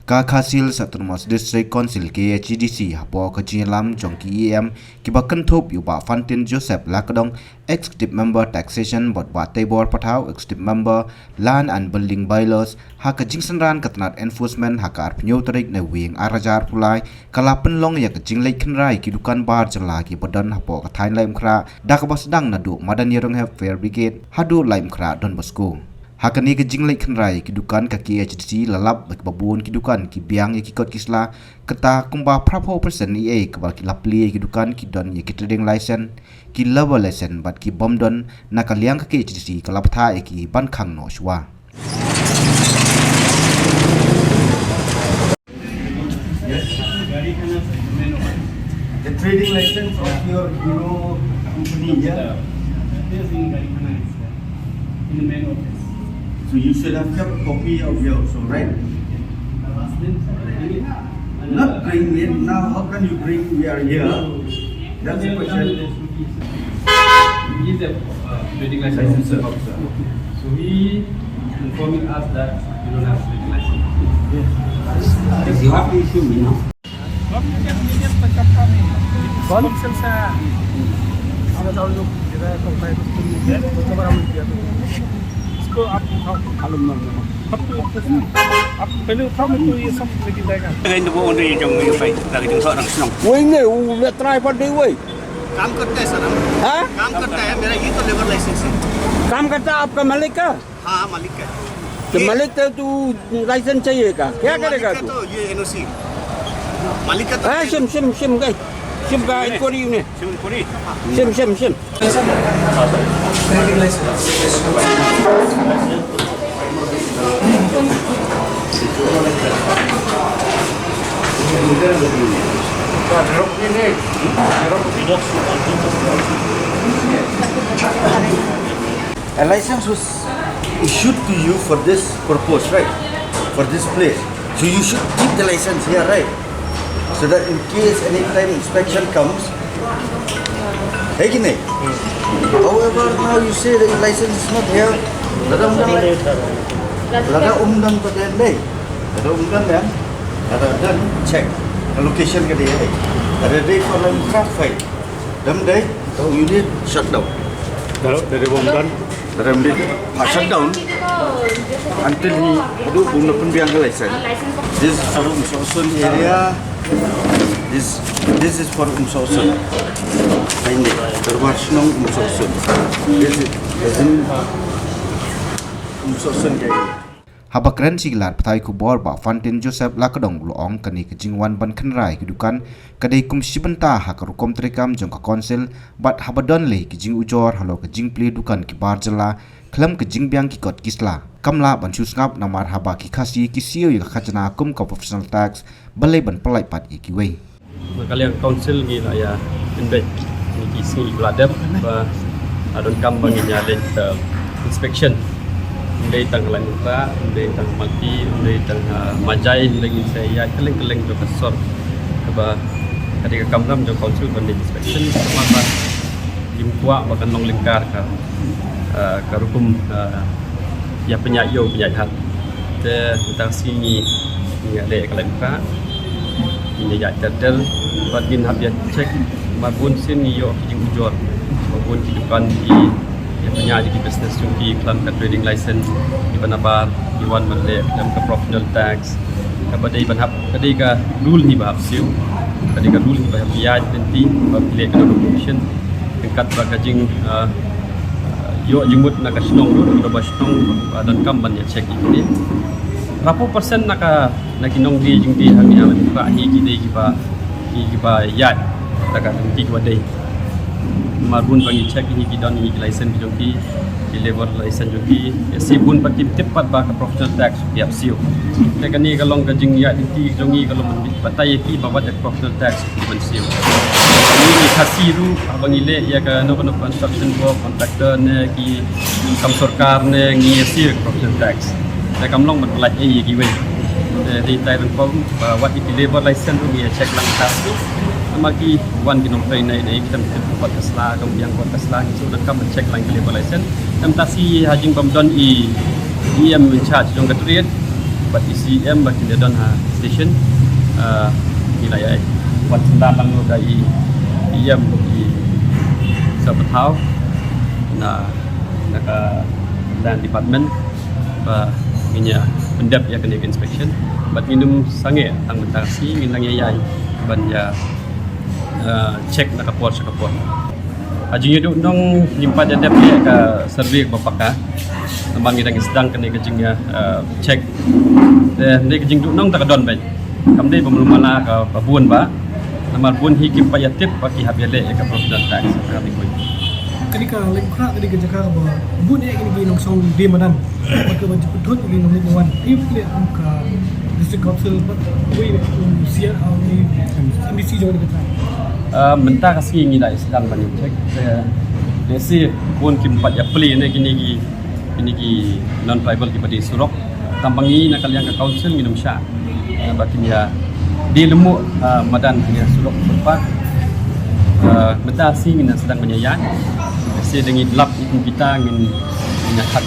Kasil Autonomous District Council KHADC hapo kajilam jongki EM kibakan thup yuba Fantin Joseph Lakadong Executive Member Taxation bot ba tebor patau Executive Member Land and Building Bylaws haka jingsanran katnat enforcement haka arpnyo tarik na wing arajar pulai kalapen long ya kajinglai khenrai kidukan bar jala ki bodan hapo kathain laim khra dakabas dang nadu madan yerong have fair brigade hadu laim khra Don Bosco Hakani ke jinglai khenrai kidukan ka KHADC lalap babun kidukan ki biang ye kikot kisla keta kumba prapo persen EA kebal ki lapli kidukan ki don ye ki trading license ki level license bat ki bomdon nakaliang ka KHADC kalap tha e ki ban khang no shwa The trading license of your Kyrwoh company, yeah? Yes, in the main office. So you should have kept a copy of yours, right? Not bring it now. How can you bring? We are here. That's the question. He is a trading license officer. So he informing us that you don't have trading license. Yes. You have to issue me now. Konsel saya ada tahu लोग जगह तो मैं तो बड़ा मिल गया इसको आप मालूम ना आप पहले उठाओ मैं तो ये सब लेके जाएगा cái nó vô đây trong cái phải là cái trường thọ đằng sau Quên này là try vào đi quên. काम करता है सर हम हाँ? काम करता है मेरा ये तो लेबर लाइसेंस है काम करता आपका मालिक का? हाँ मालिक है तो मालिक तो तू लाइसेंस चाहिए का? क्या करेगा मालिक तू? का तो ये एनओसी मालिक का तो हाँ सिम गई सिम का इंक्वायरी ने पूरी SIM A license was issued to you for this purpose, right? For this place. So you should keep the license here, right? So that in case any time inspection comes, hey, kine? However, now you say the license is not here. Lada umdan paten day. Lada umdan ya. Lada dan check the location ke dia. Ada day for line traffic. Dam day, so you need shut down. Kalau dari Bomban Dalam dia shut down until he do guna pembiang license. This is for Umsosun area. This is for Umsosun. Ini terwarnung Umsosun. This is Umsosun area. Haba keren siglar patai kubor ba Fantin Joseph Lakadong luong kani kejingwan ban khenrai kidukan kadai kum sibenta hakarukom trekam jong ka konsil bat habadon le kejing ujor halo kejing pli dukan ki barjala klam kejing biang ki kot kisla kamla ban susngap namar Haba ki Khasi ki Siew ya Khajna kum ka professional tax Balei ban Pyllait pat i Kiwei Meghalaya Council wilayah Pyllait ni kisi beladab ba adon kam bagi nyalin inspection dari tang langka dari tang mati dari tang majai dari saya keleng-keleng profesor ba ketika kamram jo council ban inspection sama imkwa bakan long lingkar ka rukum ya penyayo penyahat te taksi ni ada kelengka ini ya terdel bagin habis cek mabun sini yo jing ujor mabun kehidupan di punya di business jungki kelam ka trading license di banabar di wan male dalam ka professional tax kepada iban hab ketika rule ni bahab Siew ketika rule ni bahab biaj nanti Pyllait ka commission tingkat bagajing yo jingmut na ka Shillong do ba Shillong dan kamban ya check ini berapa persen naka nakinong di jingdi hangnya ka hi ki ba ya taka nanti ko dai marbun bagi check ini dan ini license joki level license joki sibun patip tepat ba ka professional tax tiap Siew tekan ni kalau gajing ya inti jongi kalau patai ki bawa de professional tax pun Siew ini Khasi ru abang ile ya ka no construction work contractor ne ki kam sarkar ne ngi Siew professional tax te kam long mat lai e Kiwei di tai rang pom bawa di level license ni check lang Khasi magi wan ginong train na ini kita buat kesla kemudian buat kesla itu dan kami cek lagi level license dan tasi hajing pemdon i em in charge jong ketriet bat ICM bagi dia don ha station wilayah buat sendalang lo dari IM di Sabetau nak dan department ba nginya pendap ya kena inspection bat minum sange tang mentasi ngilang yai ban ya cek nak kapor sakapor ajing itu dong nyimpan jadap ya ke survey bapaka tambang kita sedang kena kejingnya cek ni kejing tu nong tak don baik kamdai belum mana ke babun ba nama bun hikim payatip bagi habele ke professional tax kami koi ketika lengkap ketika jaga bahwa bun yang ini nong song di mana maka wajib betul ini nong ni wan if le angka district council koi siar ni MDC jauh dekat mentah kasi ngi dai sedang banyak cek desi bun kim pat ya pli ne kini non tribal ki padi surok tambangi nak kalian ke council minum sya batin ya di lemu madan hanya surok berpat mentah asi ngina sedang menyayat desi dengan lap kita ngin nyahat